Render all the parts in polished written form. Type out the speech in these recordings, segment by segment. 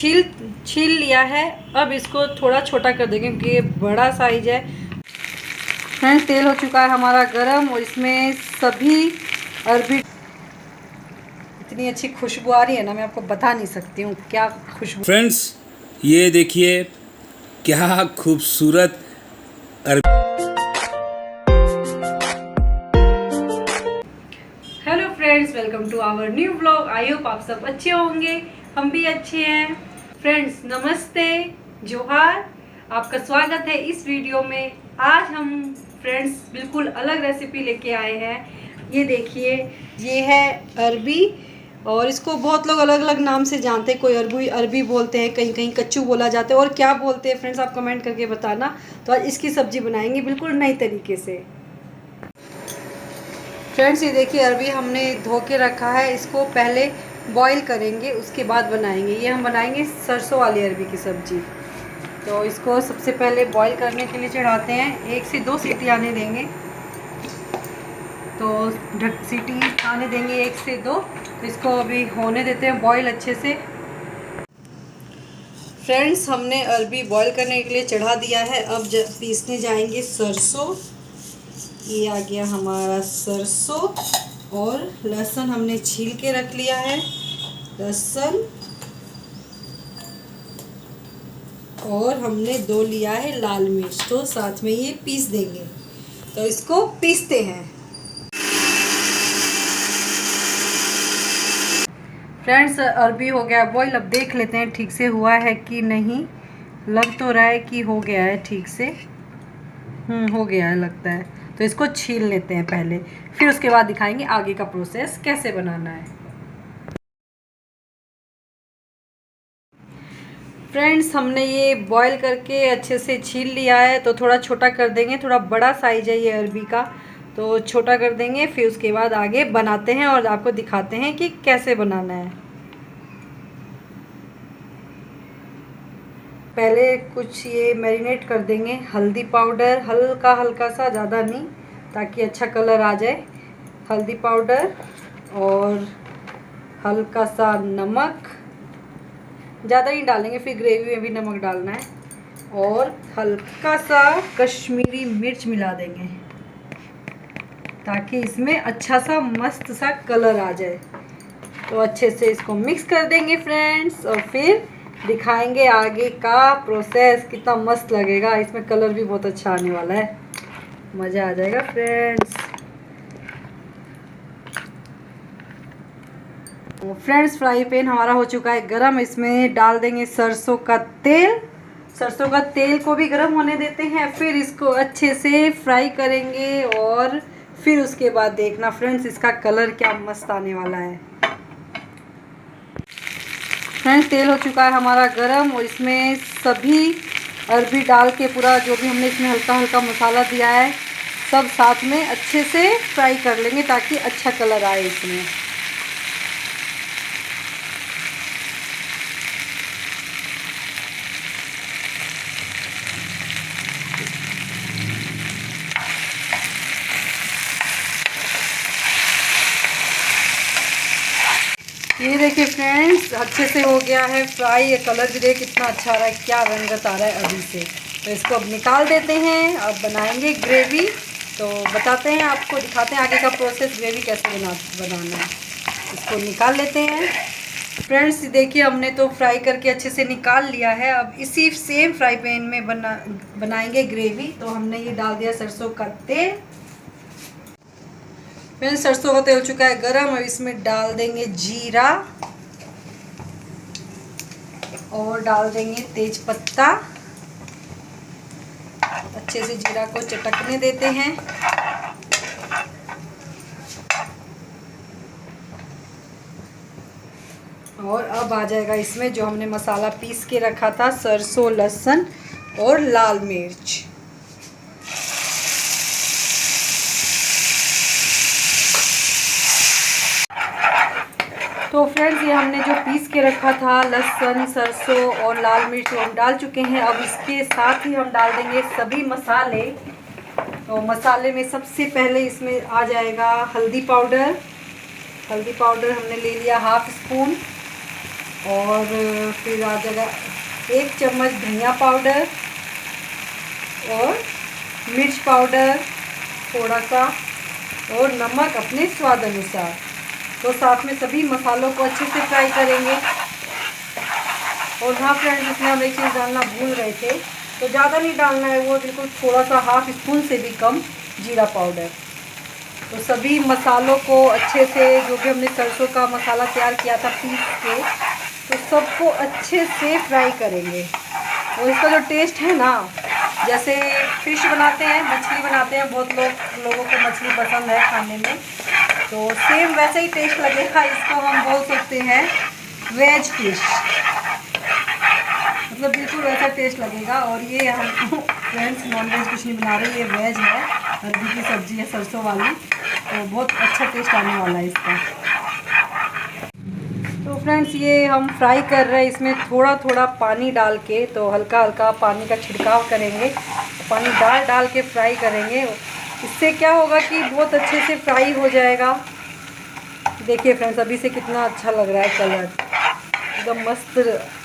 छील छील लिया है। अब इसको थोड़ा छोटा कर देंगे क्योंकि ये बड़ा साइज है। फ्रेंड्स, तेल हो चुका है हमारा गरम और इसमें सभी अरबी, इतनी अच्छी खुशबू आ रही है ना, मैं आपको बता नहीं सकती हूँ क्या खुशबू। फ्रेंड्स, ये देखिए क्या खूबसूरत hello friends, welcome to our new blog. I hope आप सब अच्छे होंगे, हम भी अच्छे हैं। फ्रेंड्स नमस्ते, जोहार, आपका स्वागत है इस वीडियो में। आज हम फ्रेंड्स बिल्कुल अलग रेसिपी लेके आए हैं। ये देखिए, ये है अरबी और इसको बहुत लोग अलग अलग नाम से जानते हैं। कोई अरबी अरबी बोलते हैं, कहीं कहीं कच्चू बोला जाता है, और क्या बोलते हैं फ्रेंड्स आप कमेंट करके बताना। तो आज इसकी सब्जी बनाएंगे बिल्कुल नई तरीके से। फ्रेंड्स, ये देखिए अरबी हमने धो के रखा है। इसको पहले बॉईल करेंगे, उसके बाद बनाएंगे। ये हम बनाएंगे सरसों वाली अरबी की सब्ज़ी। तो इसको सबसे पहले बॉईल करने के लिए चढ़ाते हैं। 1 से 2 सीटी आने देंगे। तो सीटी आने देंगे 1 से 2। तो इसको अभी होने देते हैं बॉईल अच्छे से। फ्रेंड्स, हमने अरबी बॉईल करने के लिए चढ़ा दिया है। अब पीसने जाएंगे सरसों। ये आ गया हमारा सरसों और लहसुन हमने छील के रख लिया है। लहसुन और हमने 2 लिया है लाल मिर्च, तो साथ में ये पीस देंगे। तो इसको पीसते हैं। फ्रेंड्स, अरबी हो गया बॉईल। अब देख लेते हैं ठीक से हुआ है कि नहीं। लग तो रहा है कि हो गया है ठीक से। हो गया है लगता है। तो इसको छील लेते हैं पहले, फिर उसके बाद दिखाएंगे आगे का प्रोसेस कैसे बनाना है। फ्रेंड्स, हमने ये बॉईल करके अच्छे से छील लिया है। तो थोड़ा छोटा कर देंगे, थोड़ा बड़ा साइज है ये अरबी का, तो छोटा कर देंगे। फिर उसके बाद आगे बनाते हैं और आपको दिखाते हैं कि कैसे बनाना है। पहले कुछ ये मैरिनेट कर देंगे। हल्दी पाउडर हल्का हल्का सा, ज़्यादा नहीं, ताकि अच्छा कलर आ जाए। हल्दी पाउडर और हल्का सा नमक, ज़्यादा नहीं डालेंगे, फिर ग्रेवी में भी नमक डालना है। और हल्का सा कश्मीरी मिर्च मिला देंगे ताकि इसमें अच्छा सा मस्त सा कलर आ जाए। तो अच्छे से इसको मिक्स कर देंगे फ्रेंड्स, और फिर दिखाएंगे आगे का प्रोसेस। कितना मस्त लगेगा, इसमें कलर भी बहुत अच्छा आने वाला है, मज़ा आ जाएगा फ्रेंड्स। फ्रेंड्स, फ्राई पैन हमारा हो चुका है गरम। इसमें डाल देंगे सरसों का तेल। सरसों का तेल को भी गरम होने देते हैं। फिर इसको अच्छे से फ्राई करेंगे और फिर उसके बाद देखना फ्रेंड्स इसका कलर क्या मस्त आने वाला है। फ्रेंड्स, तेल हो चुका है हमारा गरम और इसमें सभी अरबी डाल के, पूरा जो भी हमने इसमें हल्का हल्का मसाला दिया है सब साथ में अच्छे से फ्राई कर लेंगे ताकि अच्छा कलर आए इसमें। ये देखिए फ्रेंड्स, अच्छे से हो गया है फ्राई। ये कलर भी देख कितना अच्छा आ रहा है, क्या रंगत आ रहा है अभी से। तो इसको अब निकाल देते हैं। अब बनाएंगे ग्रेवी। तो बताते हैं आपको, दिखाते हैं आगे का प्रोसेस, ग्रेवी कैसे बनाना है। इसको निकाल लेते हैं। फ्रेंड्स, देखिए हमने तो फ्राई करके अच्छे से निकाल लिया है। अब इसी सेम फ्राई पैन में बनाएंगे ग्रेवी। तो हमने ये डाल दिया सरसों का तेल। फिर सरसों का तेल हो चुका है गरम। अब इसमें डाल देंगे जीरा और डाल देंगे तेज पत्ता। अच्छे से जीरा को चटकने देते हैं। और अब आ जाएगा इसमें जो हमने मसाला पीस के रखा था, सरसों, लहसुन और लाल मिर्च। तो फ्रेंड्स, ये हमने जो पीस के रखा था लहसुन, सरसों और लाल मिर्च, हम डाल चुके हैं। अब इसके साथ ही हम डाल देंगे सभी मसाले। तो मसाले में सबसे पहले इसमें आ जाएगा हल्दी पाउडर। हल्दी पाउडर हमने ले लिया 1/2 स्पून। और फिर आ जाएगा 1 चम्मच धनिया पाउडर और मिर्च पाउडर थोड़ा सा और नमक अपने स्वाद अनुसार। तो साथ में सभी मसालों को अच्छे से फ्राई करेंगे। और हाँ फ्रेंड्स, इसमें हम एक चीज़ डालना भूल रहे थे, तो ज़्यादा नहीं डालना है, वो बिल्कुल थोड़ा सा हाफ स्पून से भी कम जीरा पाउडर। तो सभी मसालों को अच्छे से, जो भी हमने सरसों का मसाला तैयार किया था पीस के, तो सबको अच्छे से फ्राई करेंगे। और इसका जो टेस्ट है ना, जैसे फिश बनाते हैं, मछली बनाते हैं, बहुत लोगों को मछली पसंद है खाने में, तो सेम वैसे ही टेस्ट लगेगा। इसको हम बोल सकते हैं वेज फिश, मतलब बिल्कुल वैसा टेस्ट लगेगा। और ये हम फ्रेंड्स नॉन वेज कुछ नहीं बना रहे, ये वेज है, अरबी की सब्ज़ी है सरसों वाली, तो बहुत अच्छा टेस्ट आने वाला है इसका। तो फ्रेंड्स ये हम फ्राई कर रहे हैं, इसमें थोड़ा थोड़ा पानी डाल के, तो हल्का हल्का पानी का छिड़काव करेंगे, पानी डाल के फ्राई करेंगे। इससे क्या होगा कि बहुत अच्छे से फ्राई हो जाएगा। देखिए फ्रेंड्स, अभी से कितना अच्छा लग रहा है, कलर एकदम मस्त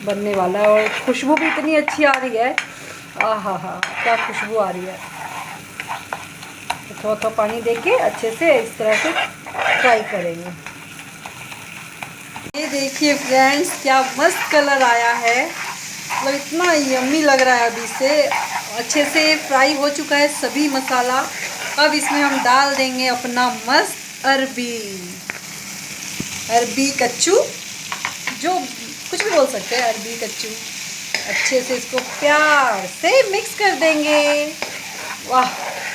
बनने वाला है। और खुशबू भी इतनी अच्छी आ रही है, आहा हा, क्या खुशबू आ रही है। तो थोड़ा पानी देके अच्छे से इस तरह से फ्राई करेंगे। ये देखिए फ्रेंड्स, क्या मस्त कलर आया है, मतलब इतना यम्मी लग रहा है। अभी से अच्छे से फ्राई हो चुका है सभी मसाला। अब इसमें हम डाल देंगे अपना मस्त अरबी कच्चू, जो कुछ भी बोल सकते हैं, अरबी कच्चू। अच्छे से इसको प्यार से मिक्स कर देंगे। वाह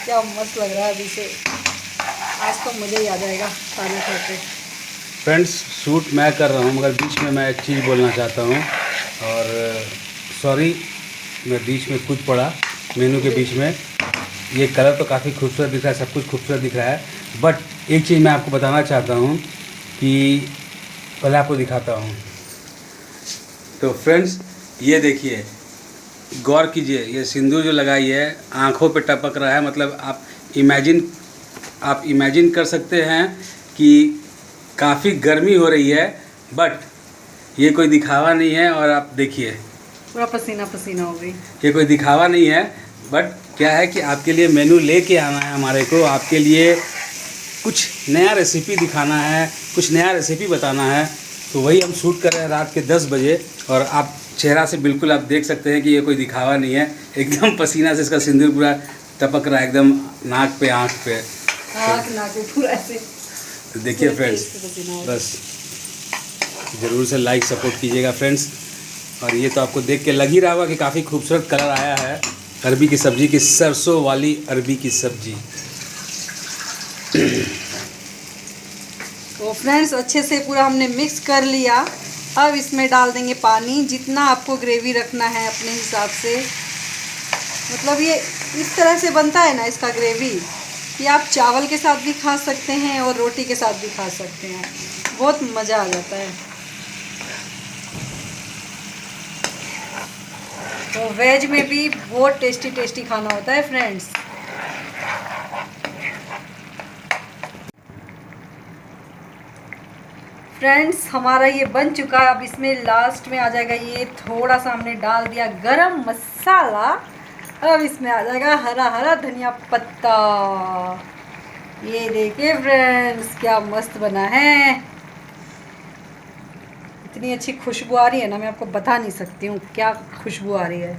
क्या मस्त लग रहा है। अभी से आज तो मज़ा ही आ जाएगा खाना खाते। फ्रेंड्स शूट मैं कर रहा हूँ, मगर बीच में मैं एक चीज़ बोलना चाहता हूँ, और सॉरी मैं बीच में कूद पड़ा मेनू के बीच में। ये कलर तो काफ़ी खूबसूरत दिख रहा है, सब कुछ खूबसूरत दिख रहा है, बट एक चीज़ मैं आपको बताना चाहता हूँ कि पहले आपको दिखाता हूँ। तो फ्रेंड्स ये देखिए, गौर कीजिए, ये सिंदूर जो लगाई है आँखों पे टपक रहा है। मतलब आप इमेजिन कर सकते हैं कि काफ़ी गर्मी हो रही है, बट ये कोई दिखावा नहीं है। और आप देखिए पूरा पसीना पसीना हो गई। ये कोई दिखावा नहीं है, बट क्या है कि आपके लिए मेनू लेके आना है हमारे को, आपके लिए कुछ नया रेसिपी दिखाना है, कुछ नया रेसिपी बताना है। तो वही हम शूट कर रहे हैं रात के 10 बजे। और आप चेहरा से बिल्कुल आप देख सकते हैं कि ये कोई दिखावा नहीं है, एकदम पसीना से इसका सिंदूर पूरा टपक रहा है, एकदम नाक पे, आँख पे, नाक पे पूरा ऐसे। तो देखिए फ्रेंड्स, बस ज़रूर से लाइक सपोर्ट कीजिएगा फ्रेंड्स। और ये तो आपको देख के लग ही रहा होगा कि काफ़ी खूबसूरत कलर आया है अरबी की सब्ज़ी की, सरसों वाली अरबी की सब्ज़ी। तो फ्रेंड्स अच्छे से पूरा हमने मिक्स कर लिया। अब इसमें डाल देंगे पानी, जितना आपको ग्रेवी रखना है अपने हिसाब से। मतलब ये इस तरह से बनता है ना इसका ग्रेवी, कि आप चावल के साथ भी खा सकते हैं और रोटी के साथ भी खा सकते हैं, बहुत मज़ा आ जाता है। तो वेज में भी बहुत टेस्टी खाना होता है फ्रेंड्स। फ्रेंड्स हमारा ये बन चुका है। अब इसमें लास्ट में आ जाएगा, ये थोड़ा सा हमने डाल दिया गरम मसाला। अब इसमें आ जाएगा हरा धनिया पत्ता। ये देखिए फ्रेंड्स क्या मस्त बना है, इतनी अच्छी खुशबू आ रही है ना, मैं आपको बता नहीं सकती हूँ क्या खुशबू आ रही है।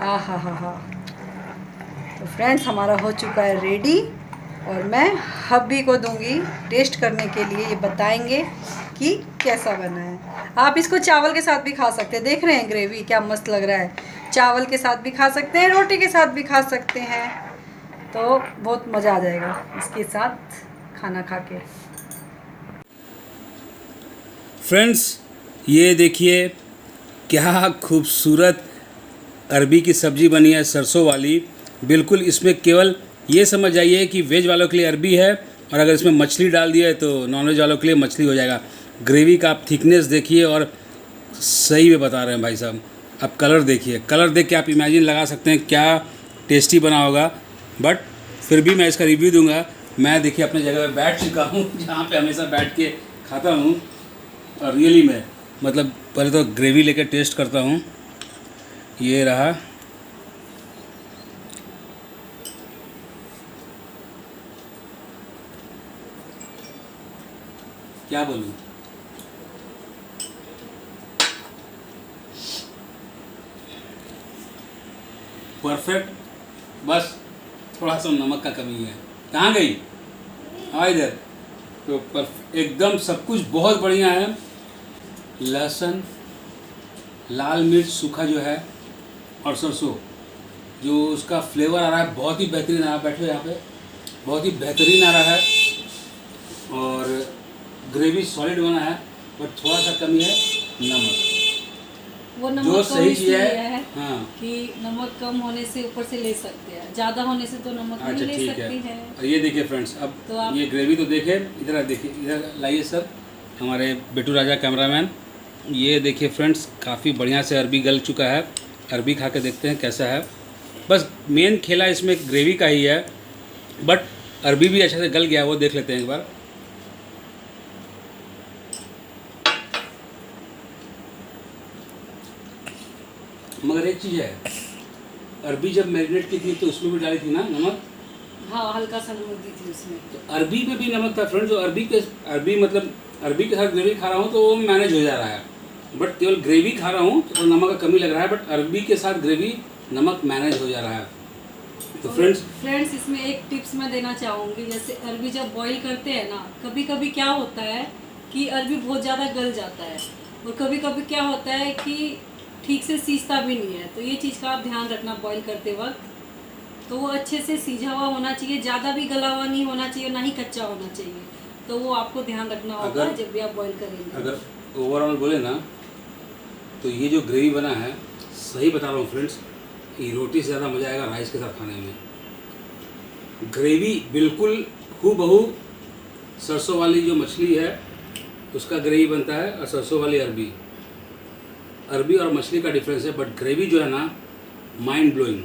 आहा हा। तो फ्रेंड्स हमारा हो चुका है रेडी, और मैं हब्बी को दूंगी टेस्ट करने के लिए, ये बताएंगे कि कैसा बना है। आप इसको चावल के साथ भी खा सकते हैं, देख रहे हैं ग्रेवी क्या मस्त लग रहा है, चावल के साथ भी खा सकते हैं, रोटी के साथ भी खा सकते हैं। तो बहुत मज़ा आ जाएगा इसके साथ खाना खा के। फ्रेंड्स ये देखिए क्या खूबसूरत अरबी की सब्ज़ी बनी है, सरसों वाली। बिल्कुल इसमें केवल ये समझ जाइए कि वेज वालों के लिए अरबी है, और अगर इसमें मछली डाल दिया है तो नॉन वेज वालों के लिए मछली हो जाएगा। ग्रेवी का आप थिकनेस देखिए, और सही में बता रहे हैं भाई साहब, आप कलर देखिए, कलर देख के आप इमेजिन लगा सकते हैं क्या टेस्टी बना होगा। बट फिर भी मैं इसका रिव्यू दूंगा। मैं देखिए अपने जगह पे बैठ चुका हूँ जहाँ पे हमेशा बैठ के खाता हूँ, और रियली में मतलब पहले तो ग्रेवी लेकर टेस्ट करता हूँ। ये रहा। क्या बोलूँ, परफेक्ट। बस थोड़ा सा नमक का कमी है। कहाँ गई? हाँ इधर। तो एकदम सब कुछ बहुत बढ़िया है। लहसुन, लाल मिर्च सूखा जो है और सरसों, जो उसका फ्लेवर आ रहा है बहुत ही बेहतरीन आ रहा है। बैठो यहाँ पे, बहुत ही बेहतरीन आ रहा है। और ग्रेवी सॉलिड बना है, पर थोड़ा सा कमी है नमक। वो नमक जो कम सही चीज़ इसलिए है। हाँ, कि नमक कम होने से ऊपर से ले सकते हैं, ज़्यादा होने से तो नमक नहीं अच्छा ले ठीक सकती है। है। और ये देखिए फ्रेंड्स, अब तो आप ये ग्रेवी तो देखे, इधर देखिए, इधर लाइए सर, हमारे बेटू राजा कैमरामैन। ये देखिए फ्रेंड्स, काफ़ी बढ़िया से अरबी गल चुका है। अरबी खा के देखते हैं कैसा है। बस मेन खेला इसमें ग्रेवी का ही है, बट अरबी भी अच्छे से गल गया, वो देख लेते हैं एक बार। मगर एक चीज़ है, अरबी जब मैरिनेट की थी तो उसमें भी डाली थी ना नमक। हाँ, हल्का सा नमक दी थी उसमें। तो अरबी में भी नमक था फ्रेंड। जो अरबी मतलब अरबी के साथ ग्रेवी खा रहा हूँ तो वो मैनेज हो जा रहा है, बट केवल ग्रेवी खा रहा हूँ तो नमक का कमी लग रहा है, बट अरबी के साथ ग्रेवी नमक मैनेज हो जा रहा है। तो फ्रेंड्स इसमें एक टिप्स मैं देना चाहूँगी। जैसे अरबी जब बॉईल करते हैं ना, कभी कभी क्या होता है कि अरबी बहुत ज़्यादा गल जाता है, और कभी कभी क्या होता है कि ठीक से सीजता भी नहीं है। तो ये चीज़ का आप ध्यान रखना बॉईल करते वक्त। तो वो अच्छे से सीझा हुआ होना चाहिए, ज़्यादा भी गला हुआ नहीं होना चाहिए, ना ही कच्चा होना चाहिए। तो वो आपको ध्यान रखना होगा जब भी आप बॉईल करेंगे। अगर ओवरऑल बोले ना, तो ये जो ग्रेवी बना है, सही बता रहा हूँ फ्रेंड्स, ये रोटी से ज़्यादा मज़ा आएगा राइस के साथ खाने में। ग्रेवी बिल्कुल हूबहू सरसों वाली जो मछली है उसका ग्रेवी बनता है, और सरसों वाली अरबी और मछली का डिफरेंस है, बट ग्रेवी जो है ना, माइंड ब्लोइंग।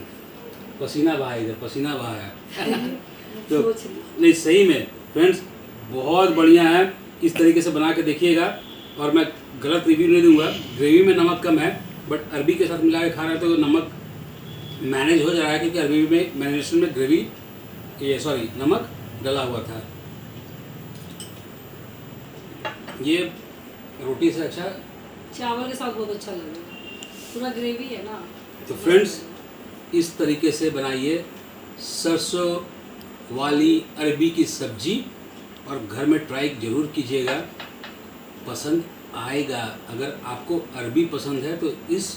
पसीना बहा है इधर, पसीना बहा है। तो नहीं, सही में फ्रेंड्स बहुत बढ़िया है। इस तरीके से बना के देखिएगा, और मैं गलत रिव्यू नहीं दूंगा। ग्रेवी में नमक कम है, बट अरबी के साथ मिला के खा रहे हैं तो नमक मैनेज हो जा रहा है, क्योंकि अरबी में मैरिनेशन में नमक डला हुआ था। ये रोटी से अच्छा, चावल के साथ बहुत अच्छा लगेगा, पूरा ग्रेवी है ना। तो फ्रेंड्स इस तरीके से बनाइए सरसों वाली अरबी की सब्जी, और घर में ट्राई ज़रूर कीजिएगा, पसंद आएगा। अगर आपको अरबी पसंद है तो इस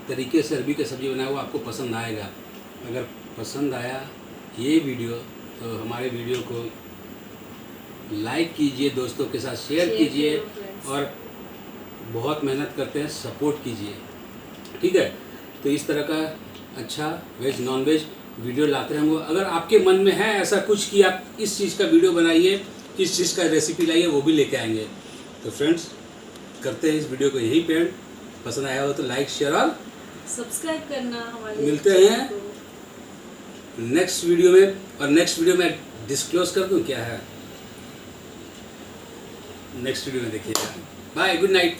तरीके से अरबी की सब्जी बनाया हुआ आपको पसंद आएगा। अगर पसंद आया ये वीडियो तो हमारे वीडियो को लाइक कीजिए, दोस्तों के साथ शेयर कीजिए, और बहुत मेहनत करते हैं, सपोर्ट कीजिए, ठीक है। तो इस तरह का अच्छा वेज नॉन वेज वीडियो लाते रहेंगे। अगर आपके मन में है ऐसा कुछ कि आप इस चीज़ का वीडियो बनाइए, इस चीज़ का रेसिपी लाइए, वो भी लेके आएंगे। तो फ्रेंड्स करते हैं इस वीडियो को यहीं पे। पसंद आया हो तो लाइक शेयर और सब्सक्राइब करना हमारे। मिलते हैं नेक्स्ट वीडियो में। और नेक्स्ट वीडियो में डिस्क्लोज कर दूं क्या है, नेक्स्ट वीडियो में देखिएगा। Bye, good night.